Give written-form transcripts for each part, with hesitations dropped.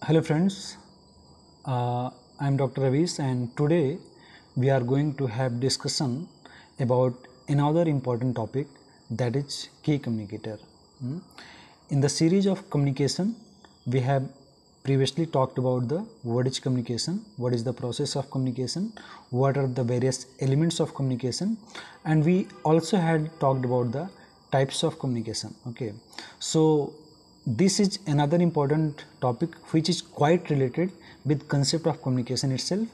Hello friends, I am Dr. Ravis and today we are going to have discussion about another important topic, that is key communicator. In the series of communication, we have previously talked about the what is communication, what is the process of communication, what are the various elements of communication, and we also had talked about the types of communication. Okay, so this is another important topic which is quite related with concept of communication itself,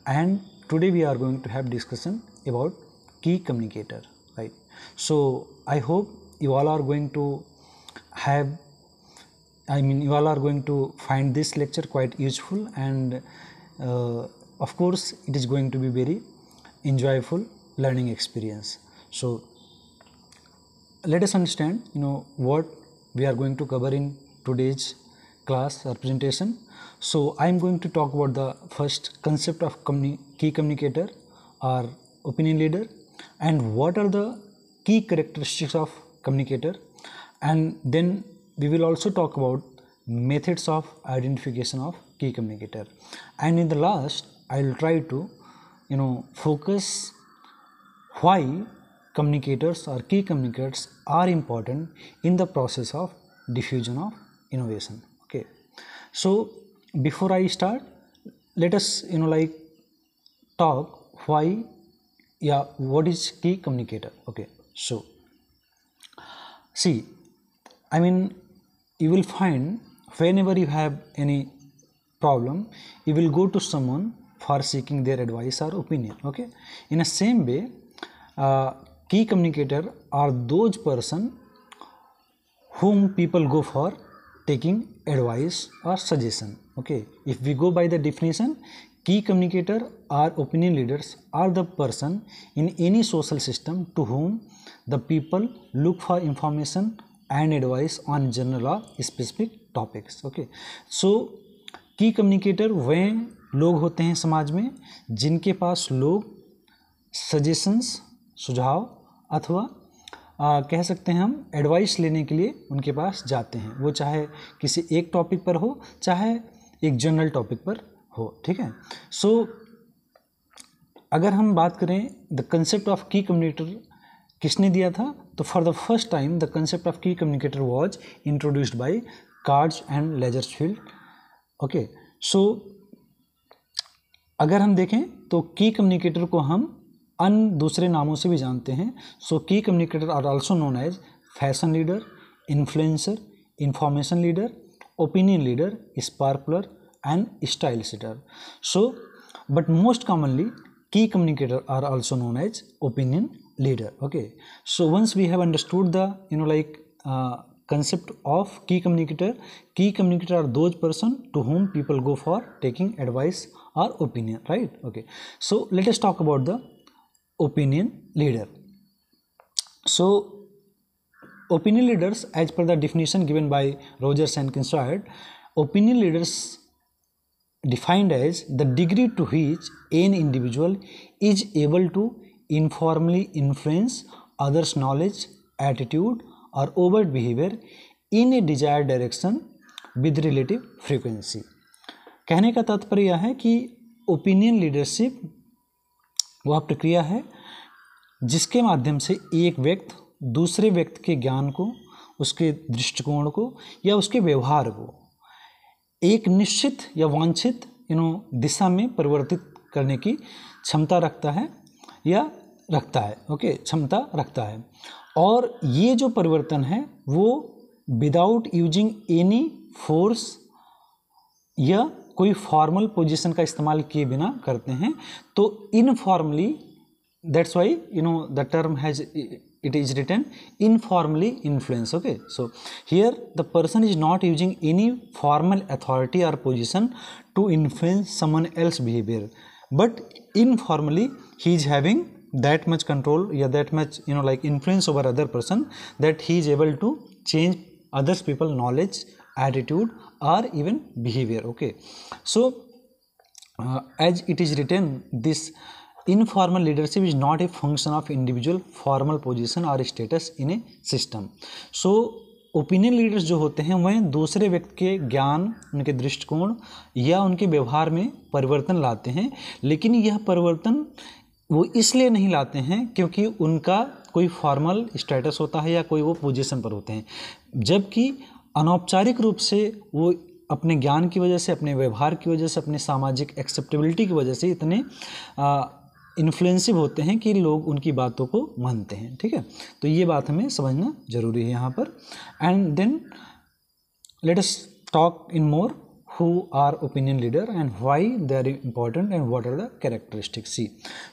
and today we are going to have discussion about key communicator, right? So I hope you all are going to have, you all are going to find this lecture quite useful, and of course it is going to be very enjoyable learning experience. So let us understand what we are going to cover in today's class or presentation. So I am going to talk about the first concept of key communicator or opinion leader, and what are the key characteristics of communicator, and then we will also talk about methods of identification of key communicator, and in the last I will try to focus why communicators or key communicators are important in the process of diffusion of innovation. Okay, so before I start, let us talk why, what is key communicator. Okay, so see, you will find whenever you have any problem, you will go to someone for seeking their advice or opinion. Okay, in the same way, key communicator are those person whom people go for taking advice or suggestion. Okay, if we go by the definition, key communicator or opinion leaders are the person in any social system to whom the people look for information and advice on general or specific topics. Okay, so की communicator वे लोग होते हैं समाज में जिनके पास लोग suggestions, सुझाव अथवा कह सकते हैं हम एडवाइस लेने के लिए उनके पास जाते हैं, वो चाहे किसी एक टॉपिक पर हो चाहे एक जनरल टॉपिक पर हो. ठीक है, सो अगर हम बात करें the concept of key communicator किसने दिया था, तो for the first time the concept of key communicator was introduced by Katz and Lazarsfeld. Okay, so अगर हम देखें तो की कम्युनिकेटर को हम अन्य दूसरे नामों से भी जानते हैं. So key communicator are also known as fashion leader, influencer, information leader, opinion leader, spark plug and style setter. So but most commonly key communicator are also known as opinion leader. Okay, so once we have understood the concept of key communicator are those person to whom people go for taking advice or opinion, right? Okay, so let us talk about the opinion leader. So opinion leaders, as per the definition given by Rogers and Kincaid, opinion leaders defined as the degree to which an individual is able to informally influence others' knowledge, attitude or overt behavior in a desired direction with relative frequency. कहने का तात्पर्य यह है कि opinion leadership वह प्रक्रिया है जिसके माध्यम से एक व्यक्ति दूसरे व्यक्ति के ज्ञान को, उसके दृष्टिकोण को या उसके व्यवहार को एक निश्चित या वांछित दिशा में परिवर्तित करने की क्षमता रखता है या रखता है. ओके, क्षमता रखता है, और ये जो परिवर्तन है वो विदाउट यूजिंग एनी फोर्स या कोई फॉर्मल पोजीशन का इस्तेमाल किए बिना करते हैं. तो informally, that's why the term has it is written informally influence. Okay, so here the person is not using any formal authority or position to influence someone else's behavior, but informally he is having that much control, that much influence over other person, that he is able to change others people knowledge, attitude or even behavior. Okay, so as it is written, this informal leadership is not a function of individual formal position or status in a system. So opinion leaders जो होते हैं वह दूसरे व्यक्ति के ज्ञान, उनके दृष्टिकोण या उनके व्यवहार में परिवर्तन लाते हैं, लेकिन यह परिवर्तन वो इसलिए नहीं लाते हैं क्योंकि उनका कोई फॉर्मल स्टेटस होता है या कोई वो पोजीशन पर होते हैं, जबकि अनौपचारिक रूप से वो अपने ज्ञान की वजह से, अपने व्यवहार की वजह से, अपने सामाजिक एक्सेप्टेबिलिटी की वजह से इतने इन्फ्लुएंसिव होते हैं कि लोग उनकी बातों को मानते हैं। ठीक है, तो ये बात हमें समझना जरूरी है यहाँ पर। And then let us talk in more who are opinion leader and why they are important and what are the characteristics. See,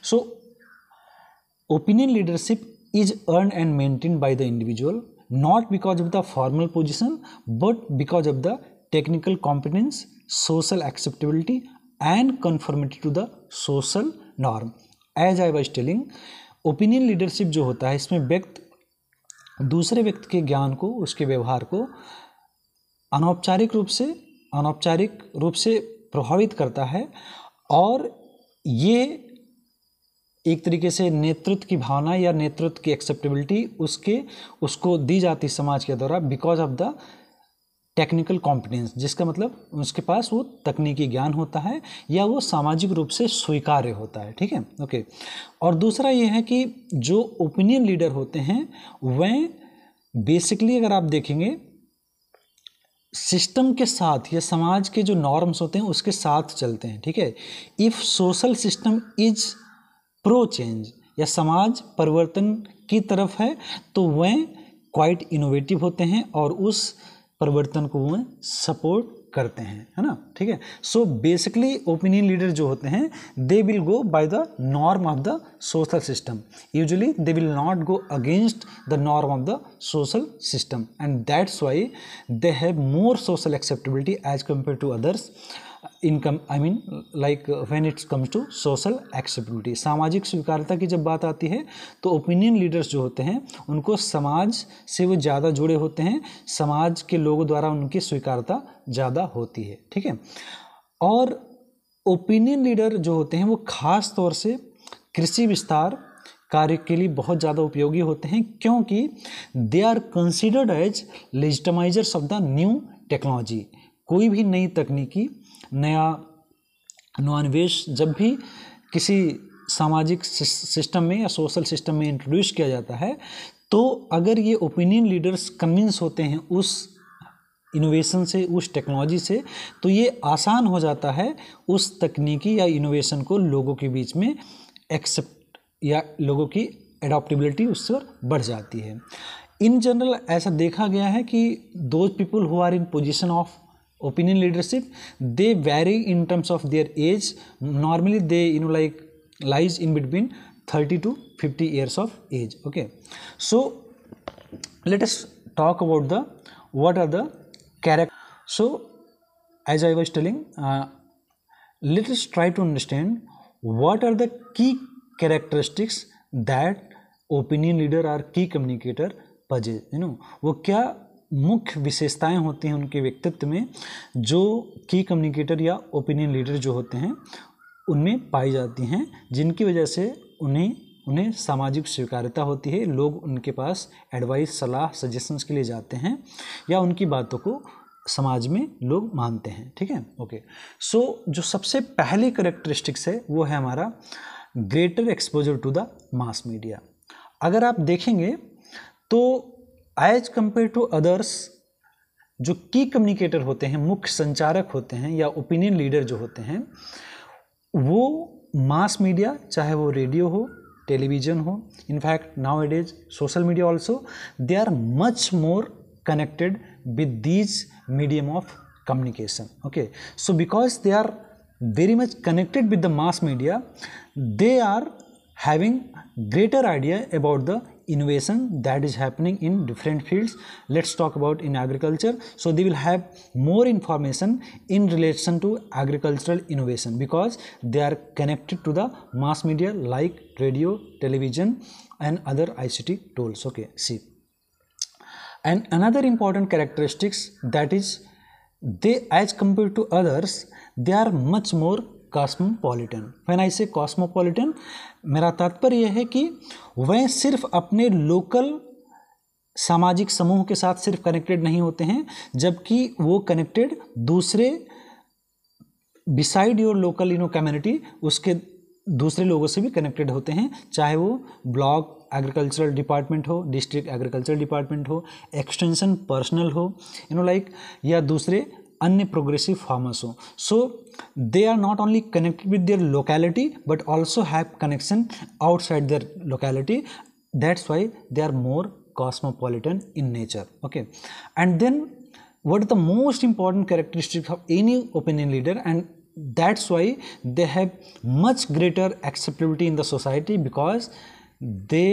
so opinion leadership is earned and maintained by the individual not because of the formal position but because of the technical competence, social acceptability and conformity to the social norm. As I was telling, opinion leadership जो होता है इसमें व्यक्ति दूसरे व्यक्ति के ज्ञान को, उसके व्यवहार को अनौपचारिक रूप से प्रभावित करता है और ये एक तरीके से नेतृत्व की भावना या नेतृत्व की एक्सेप्टेबिलिटी उसको दी जाती समाज के द्वारा because of the technical competence, जिसका मतलब उसके पास वो तकनीकी ज्ञान होता है या वो सामाजिक रूप से स्वीकार्य होता है। ठीक है, ओके। और दूसरा ये है कि जो ओपिनियन लीडर होते हैं वह बेसिकली अगर आप देखेंगे सिस्टम के साथ या समाज के जो नॉर्म्स होते हैं उसके साथ चलते हैं। ठीक है, if social system is pro change या समाज परिवर्तन की तरफ है तो वह क्वाइट इनोवेटिव होते हैं और उस परिवर्तन को वह सपोर्ट करते हैं, है ना। ठीक है, सो बेसिकली ओपिनियन लीडर जो होते हैं they will go by the norm of the social system, usually they will not go against the norm of the social system and that's why they have more social acceptability as compare to others income, I mean like when it's comes to social acceptability. सामाजिक स्वीकार्यता की जब बात आती है तो opinion leaders जो होते हैं उनको समाज से वो ज़्यादा जुड़े होते हैं, समाज के लोगों द्वारा उनकी स्वीकार्यता ज़्यादा होती है। ठीक है, और ओपिनियन लीडर जो होते हैं वो खास तौर से कृषि विस्तार कार्य के लिए बहुत ज़्यादा उपयोगी होते हैं क्योंकि they are considered as legitimisers of the new technology. कोई भी नई तकनीकी, नया अनुनिवेश जब भी किसी सामाजिक सिस्टम में या सोशल सिस्टम में इंट्रोड्यूस किया जाता है तो अगर ये ओपिनियन लीडर्स कन्विंस होते हैं उस इनोवेशन से, उस टेक्नोलॉजी से, तो ये आसान हो जाता है उस तकनीकी या इनोवेशन को लोगों के बीच में एक्सेप्ट या लोगों की एडॉप्टेबिलिटी उससे बढ़ जाती है। इन जनरल ऐसा देखा गया है कि those people who are in position of opinion leadership they vary in terms of their age. Normally they like lies in between 30 to 50 years of age. Okay, so let us talk about the what are the character. So as I was telling, let us try to understand what are the key characteristics that opinion leader or key communicator possess. वो क्या मुख्य विशेषताएं होती हैं उनके व्यक्तित्व में जो की कम्युनिकेटर या ओपिनियन लीडर जो होते हैं उनमें पाई जाती हैं, जिनकी वजह से उन्हें सामाजिक स्वीकार्यता होती है, लोग उनके पास एडवाइस, सलाह, सजेशंस के लिए जाते हैं या उनकी बातों को समाज में लोग मानते हैं। ठीक है, ओके। सो जो सबसे पहली करेक्टरिस्टिक्स है वो है हमारा greater exposure to the mass media. अगर आप देखेंगे तो एज कंपेयर टू अदर्स जो की कम्युनिकेटर होते हैं, मुख्य संचारक होते हैं या ओपिनियन लीडर जो होते हैं वो मास मीडिया, चाहे वो रेडियो हो, टेलीविज़न हो, in fact now it is social media also, they are much more connected with these medium of communication. Okay, so because they are very much connected with the mass media, they are having greater idea about the innovation that is happening in different fields. Let's talk about in agriculture. So they will have more information in relation to agricultural innovation because they are connected to the mass media like radio, television and other ICT tools. Okay, see. And another important characteristics, that is they, as compared to others, they are much more cosmopolitan. When I से cosmopolitan, मेरा तात्पर्य यह है कि वह सिर्फ अपने local सामाजिक समूह के साथ सिर्फ कनेक्टेड नहीं होते हैं, जबकि वो कनेक्टेड दूसरे बिसाइड योर लोकल कम्युनिटी, उसके दूसरे लोगों से भी कनेक्टेड होते हैं, चाहे वो ब्लॉक एग्रीकल्चरल डिपार्टमेंट हो, डिस्ट्रिक्ट एग्रीकल्चरल डिपार्टमेंट हो, एक्सटेंशन पर्सनल हो, या दूसरे अन्य प्रोग्रेसिव फार्मर्स हो. So they are not only connected with their locality but also have connection outside their locality. That's why they are more cosmopolitan in nature. Okay, and then what is the most important characteristic of any opinion leader, and that's why they have much greater acceptability in the society, because they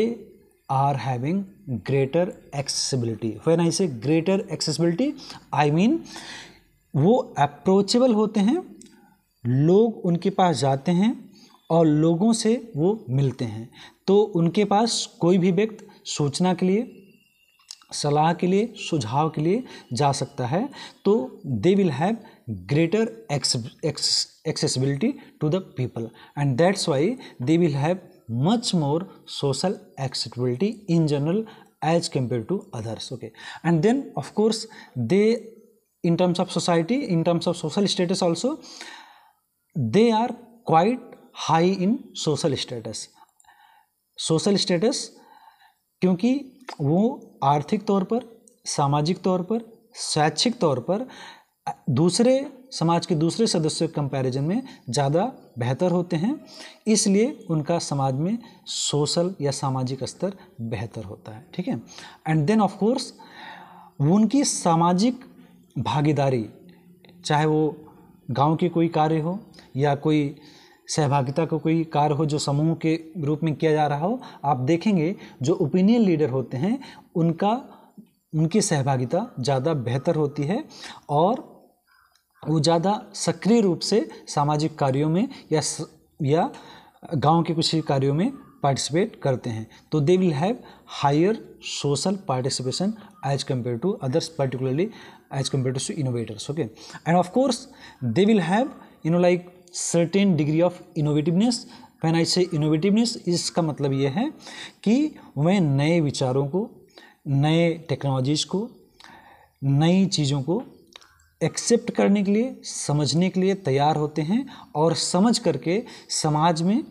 are having greater accessibility. When I say greater accessibility, I mean वो approachable होते हैं, लोग उनके पास जाते हैं और लोगों से वो मिलते हैं, तो उनके पास कोई भी व्यक्ति सूचना के लिए, सलाह के लिए, सुझाव के लिए जा सकता है. तो they will have greater accessibility to the people, and that's why they will have much more social accessibility in general as compare to others. Okay, and then of course they in terms of society, in terms of social status also, they are quite high in social status. Social status क्योंकि वो आर्थिक तौर पर, सामाजिक तौर पर, शैक्षिक तौर पर दूसरे समाज के दूसरे सदस्यों के कंपैरिजन में ज़्यादा बेहतर होते हैं, इसलिए उनका समाज में सोशल या सामाजिक स्तर बेहतर होता है. ठीक है, एंड देन ऑफ कोर्स उनकी सामाजिक भागीदारी, चाहे वो गांव के कोई कार्य हो या कोई सहभागिता का कोई कार्य हो जो समूह के रूप में किया जा रहा हो, आप देखेंगे जो ओपिनियन लीडर होते हैं उनकी सहभागिता ज़्यादा बेहतर होती है और वो ज़्यादा सक्रिय रूप से सामाजिक कार्यों में या गांव के कुछ कार्यों में पार्टिसिपेट करते हैं. तो they will have higher social participation as compare to others, particularly as compared to innovators. Okay, and of course they will have certain degree of innovativeness. When I say innovativeness, इसका मतलब ये है कि वह नए विचारों को, नए टेक्नोलॉजीज़ को, नई चीज़ों को एक्सेप्ट करने के लिए, समझने के लिए तैयार होते हैं और समझ करके समाज में,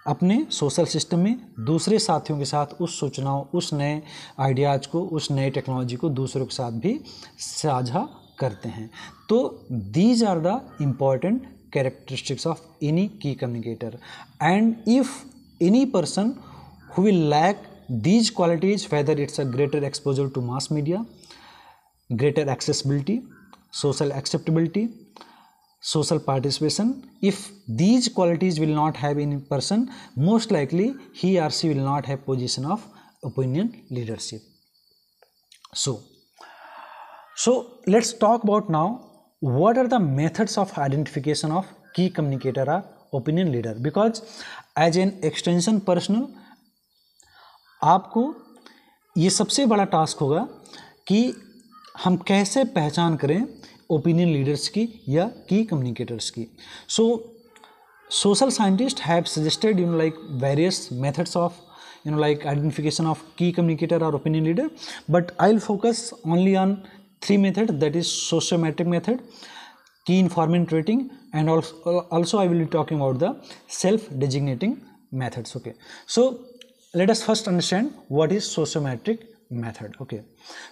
अपने सोशल सिस्टम में दूसरे साथियों के साथ उस सूचनाओं, उस नए आइडियाज़ को, उस नए टेक्नोलॉजी को दूसरों के साथ भी साझा करते हैं. तो these are the important characteristics of any key communicator, and if any person who will lack these qualities, whether it's a greater exposure to mass media, greater accessibility, social acceptability, social participation, if these qualities will not have in person, most likely he or she will not have position of opinion leadership. So let's talk about now what are the methods of identification of key communicator or opinion leader, because as an extension personnel आपको ये सबसे बड़ा task होगा कि हम कैसे पहचान करें ओपिनियन लीडर्स की या की कम्युनिकेटर्स की. So social scientist have suggested various methods of identification of key communicator or opinion leader, but I'll focus only on 3 methods, that is sociometric method, key informant rating, and also I will be talking about the self-designating methods. Okay, so let us first understand what is sociometric method. Okay,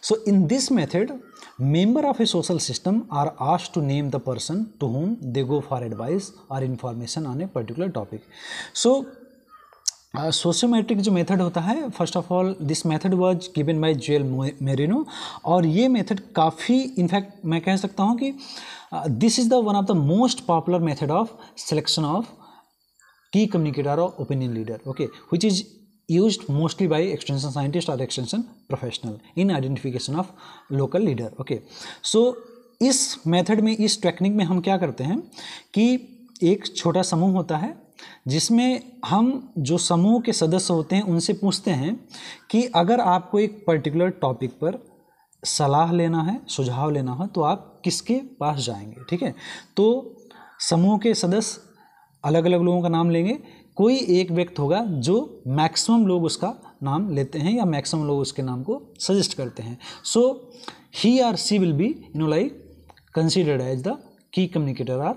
so in this method, member of a social system are asked to name the person to whom they go for advice or information on a particular topic. So sociometric जो method होता है, first of all this method was given by Joel merino, और ये method काफ़ी, in fact मैं कह सकता हूँ कि this is the one of the most popular method of selection of key communicator और opinion leader. Okay, which is used mostly by extension scientist or extension professional in identification of local leader. Okay, so इस method में, इस technique में हम क्या करते हैं कि एक छोटा समूह होता है जिसमें हम जो समूह के सदस्य होते हैं उनसे पूछते हैं कि अगर आपको एक पर्टिकुलर टॉपिक पर सलाह लेना है, सुझाव लेना हो, तो आप किसके पास जाएंगे. ठीक है, तो समूह के सदस्य अलग अलग लोगों का नाम लेंगे, कोई एक व्यक्ति होगा जो मैक्सिमम लोग उसका नाम लेते हैं या मैक्सिमम लोग उसके नाम को सजेस्ट करते हैं. सो he or she will be like considered as the key communicator or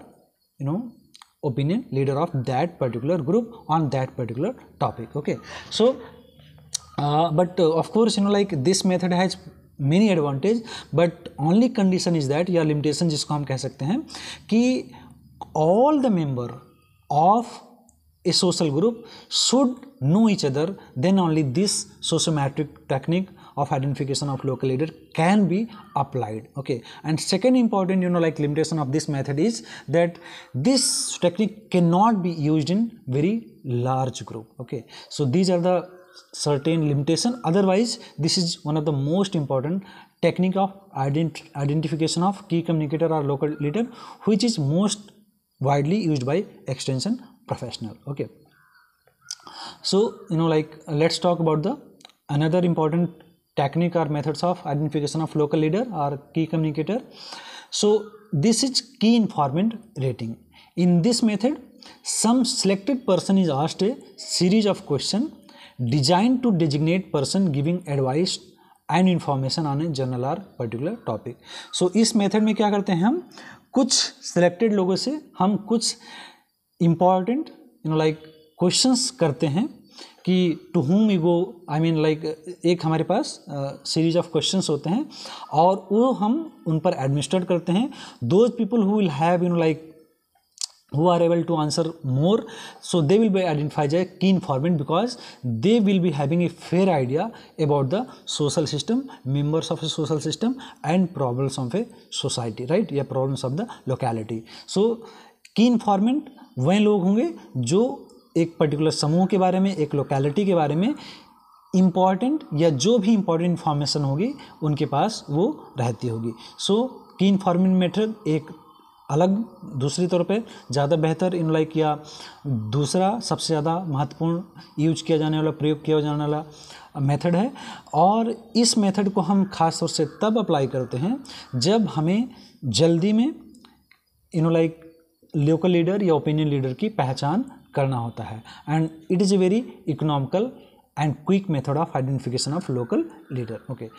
opinion leader of that particular group on that particular topic. Okay, so but of course like this method has many advantage, but only condition is that या limitation जिसको हम कह सकते हैं कि all the member of a social group should know each other, then only this sociometric technique of identification of local leader can be applied. Okay, and second important like limitation of this method is that this technique cannot be used in very large group. Okay, so these are the certain limitation. Otherwise this is one of the most important technique of identification of key communicator or local leader, which is most widely used by extension professional. Okay, so like let's talk about the another important technique or methods of identification of local leader or key communicator. So this is key informant rating. In this method, some selected person is asked a series of questions designed to designate person giving advice and information on a general or particular topic. So इस method में क्या करते हैं, हम कुछ selected लोगों से हम कुछ इम्पॉर्टेंट लाइक क्वेश्चंस करते हैं कि to whom we go, I mean like एक हमारे पास सीरीज ऑफ क्वेश्चंस होते हैं और वो हम उन पर एडमिनिस्ट्रेट करते हैं. Those people who will have like who are able to answer more, so they will be identified as key informant because they will be having a fair idea about the social system, members of a social system and problems of a society, right, या problems of the locality. So key informant वह लोग होंगे जो एक particular समूह के बारे में, एक लोकेलिटी के बारे में इम्पॉर्टेंट या जो भी इम्पॉर्टेंट इन्फॉर्मेशन होगी उनके पास वो रहती होगी. सो की इन्फॉर्मेंट मेथड एक अलग दूसरी तौर पे ज़्यादा बेहतर लाइक या दूसरा सबसे ज़्यादा महत्वपूर्ण यूज किया जाने वाला, प्रयोग किया जाने वाला मेथड है. और इस मेथड को हम खास तौर से तब अप्लाई करते हैं जब हमें जल्दी में लाइक लोकल लीडर या ओपिनियन लीडर की पहचान करना होता है. And it is a very economical and quick method of identification of local leader. Okay,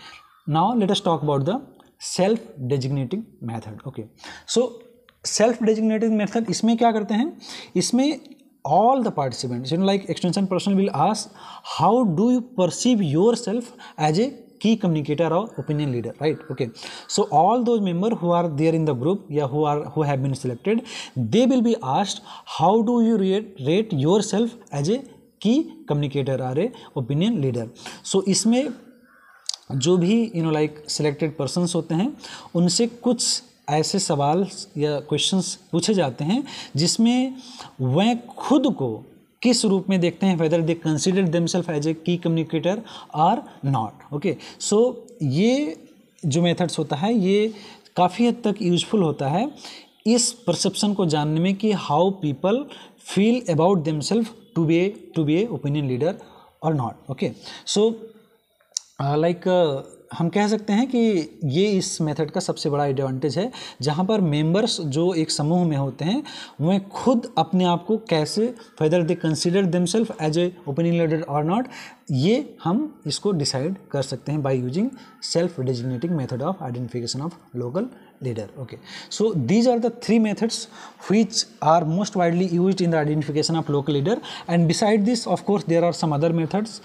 now let us talk about the self designating method. Okay, so self designating method, इसमें क्या करते हैं, इसमें all the participants like extension person will ask how do you perceive yourself as a key communicator or opinion leader, right? Okay, so all those members who are there in the group who have been selected, they will be asked how do you rate yourself as a key communicator or a opinion leader. So इसमें जो भी like selected persons होते हैं उनसे कुछ ऐसे सवाल या क्वेश्चंस पूछे जाते हैं जिसमें वह खुद को किस रूप में देखते हैं, whether they consider themselves as a key communicator or not. Okay, so ये जो मेथड्स होता है ये काफ़ी हद तक यूजफुल होता है इस परसेप्शन को जानने में कि how people feel about themselves to be a opinion leader और नॉट. ओके, सो लाइक हम कह सकते हैं कि ये इस मेथड का सबसे बड़ा एडवांटेज है जहाँ पर मेंबर्स जो एक समूह में होते हैं वह खुद अपने आप को कैसे whether they consider themselves as a opinion leader और नॉट, ये हम इसको डिसाइड कर सकते हैं by using self designating method of identification of local leader. Okay, so these are the three methods which are most widely used in the identification of local leader, and beside this of course there are some other methods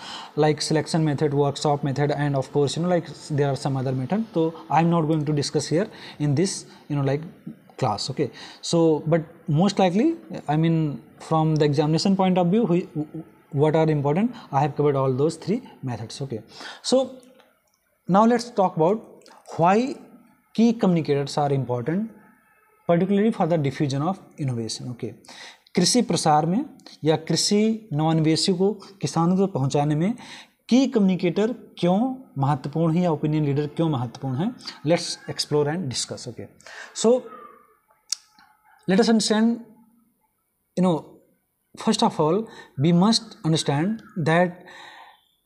like selection method, workshop method, and of course like there are some other methods, so I'm not going to discuss here in this like class. Okay, so but most likely I mean from the examination point of view what are important, I have covered all those three methods. Okay, so now let's talk about why key communicators are important particularly for the diffusion of innovation. Okay, कृषि प्रसार में या कृषि नवान्वेषी को किसानों तक पहुंचाने में की कम्युनिकेटर क्यों महत्वपूर्ण है या ओपिनियन लीडर क्यों महत्वपूर्ण है, let's explore and discuss. Okay, so let us understand first of all we must understand that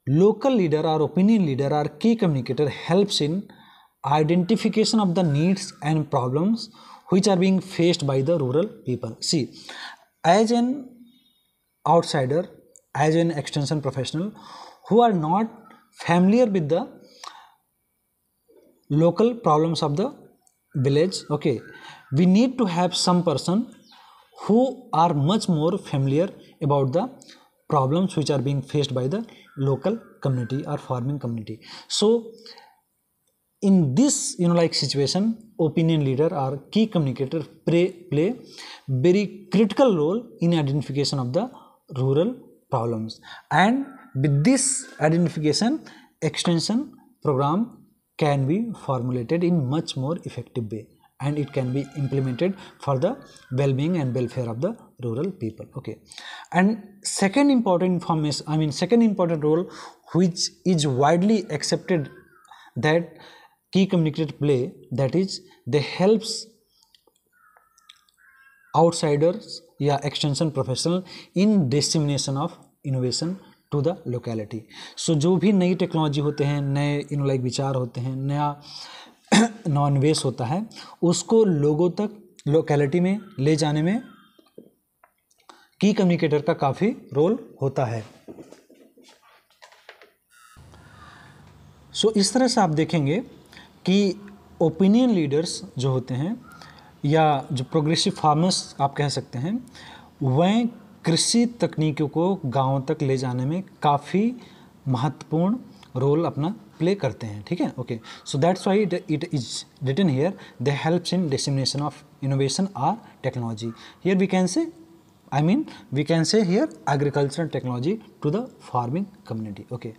local leader or opinion leader or key communicator helps in identification of the needs and problems which are being faced by the rural people. See, as an outsider, as an extension professional, who are not familiar with the local problems of the village. Okay, we need to have some person who are much more familiar about the problems which are being faced by the local community or farming community. So in this like situation, opinion leader or key communicator play very critical role in identification of the rural problems, and with this identification, extension program can be formulated in much more effective way, and it can be implemented for the well-being and welfare of the rural people. Okay, and second important role which is widely accepted that key communicator play, that is they helps outsiders या extension professional in dissemination of innovation to the locality. So जो भी नई technology होते हैं, नए विचार होते हैं, नया नॉनवेश होता है, उसको लोगों तक लोकेलिटी में ले जाने में की कम्युनिकेटर का काफ़ी रोल होता है. सो इस तरह से आप देखेंगे कि ओपिनियन लीडर्स जो होते हैं या जो प्रोग्रेसिव फार्मर्स आप कह सकते हैं, वह कृषि तकनीकों को गांव तक ले जाने में काफ़ी महत्वपूर्ण रोल अपना प्ले करते हैं. ठीक है, okay. So that's why it is written here, they helps in dissemination of innovation or technology. Here we can say here agricultural technology to the farming community. Okay,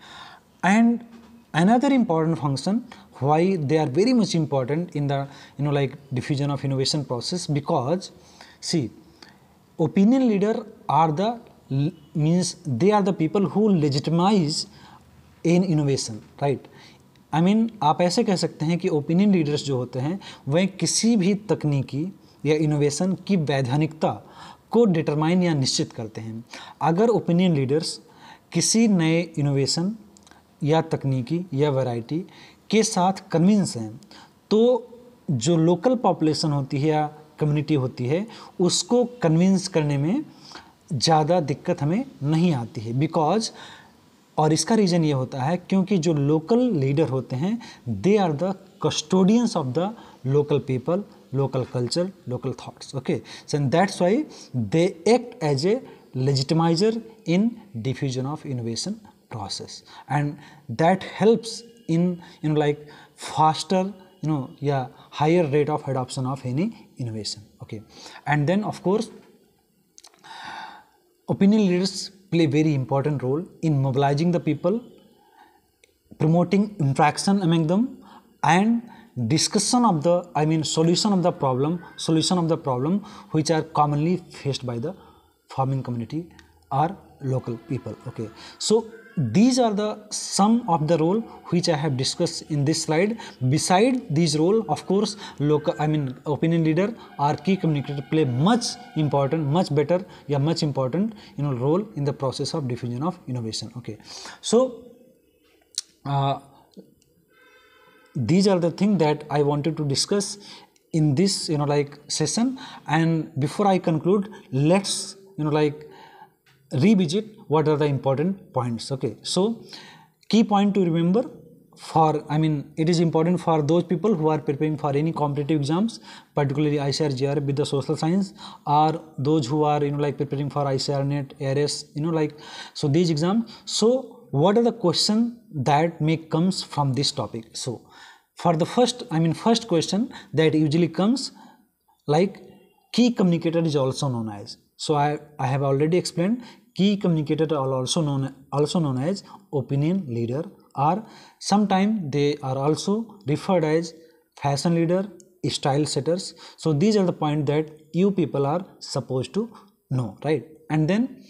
and another important function why they are very much important in the diffusion of innovation process, because see, opinion leader are the they are the people who legitimize in innovation, right? आप ऐसे कह सकते हैं कि opinion leaders जो होते हैं वह किसी भी तकनीकी या इनोवेशन की वैधानिकता को डिटरमाइन या निश्चित करते हैं. अगर ओपिनियन लीडर्स किसी नए इनोवेशन या तकनीकी या वैरायटी के साथ कन्विंस हैं, तो जो लोकल पॉपुलेशन होती है या कम्युनिटी होती है उसको कन्विंस करने में ज़्यादा दिक्कत हमें नहीं आती है. बिकॉज और इसका रीज़न ये होता है क्योंकि जो लोकल लीडर होते हैं they are the custodians of the local people, local culture, local thoughts. Okay, so that's why they act as a legitimizer in diffusion of innovation process, and that helps in faster higher rate of adoption of any innovation. Okay, and then of course opinion leaders play very important role in mobilizing the people, promoting interaction among them, and discussion of the solution of the problem which are commonly faced by the farming community or local people. Okay, so these are the some of the role which I have discussed in this slide. Beside these role, of course, opinion leader or key communicator play much better role in the process of diffusion of innovation. Okay, so these are the things that I wanted to discuss in this session, and before I conclude, let's revisit what are the important points. Okay, so key point to remember for it is important for those people who are preparing for any competitive exams, particularly ICAR GR with the social science, or those who are preparing for ICAR NET, ARS, so these exams. So what are the questions that may comes from this topic? So for the first question that usually comes key communicator is also known as. So I have already explained key communicator are also known as opinion leader, or sometimes they are also referred as fashion leader, style setters. So these are the points that you people are supposed to know, right? And then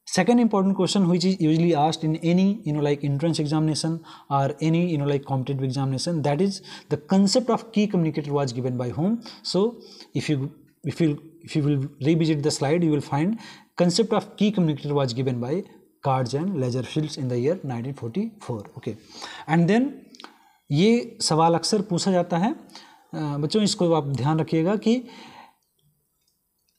second important question which is usually asked in any entrance examination or any competitive examination, that is the concept of key communicator was given by whom. So if you will revisit the slide, you will find concept of key communicator was given by Cards and Leatherfields in the year 1944. Okay, and then ये सवाल अक्सर पूछा जाता है बच्चों, इसको आप ध्यान रखिएगा कि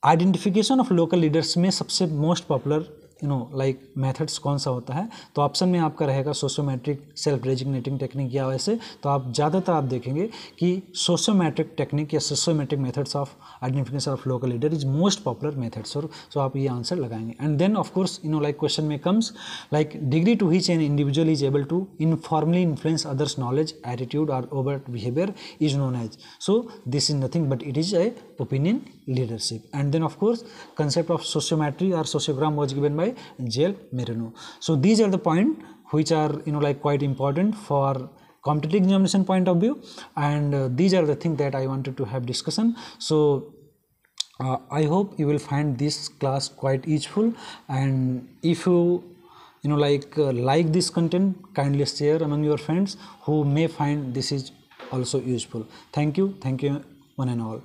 आइडेंटिफिकेशन ऑफ लोकल लीडर्स में सबसे मोस्ट पॉपुलर लाइक मेथड्स कौन सा होता है, तो ऑप्शन में आपका रहेगा सोशियोमेट्रिक सेल्फ रेजिग्नेटिंग टेक्निक या वैसे, तो आप ज़्यादातर आप देखेंगे कि सोशियोमेट्रिक टेक्निक या sociometric methods of identification of local leader is most popular method. So आप ये आंसर लगाएंगे। And then of course like question में comes like degree to which an individual is able to informally influence others knowledge, attitude और overt behaviour is known as, so this is nothing but it is a opinion leadership. And then of course concept of sociometry or sociogram was given by J.L. Merino. So these are the point which are like quite important for competitive examination point of view, and these are the things that I wanted to have discussion. So I hope you will find this class quite useful, and if you like this content, kindly share among your friends who may find this is also useful. Thank you one and all.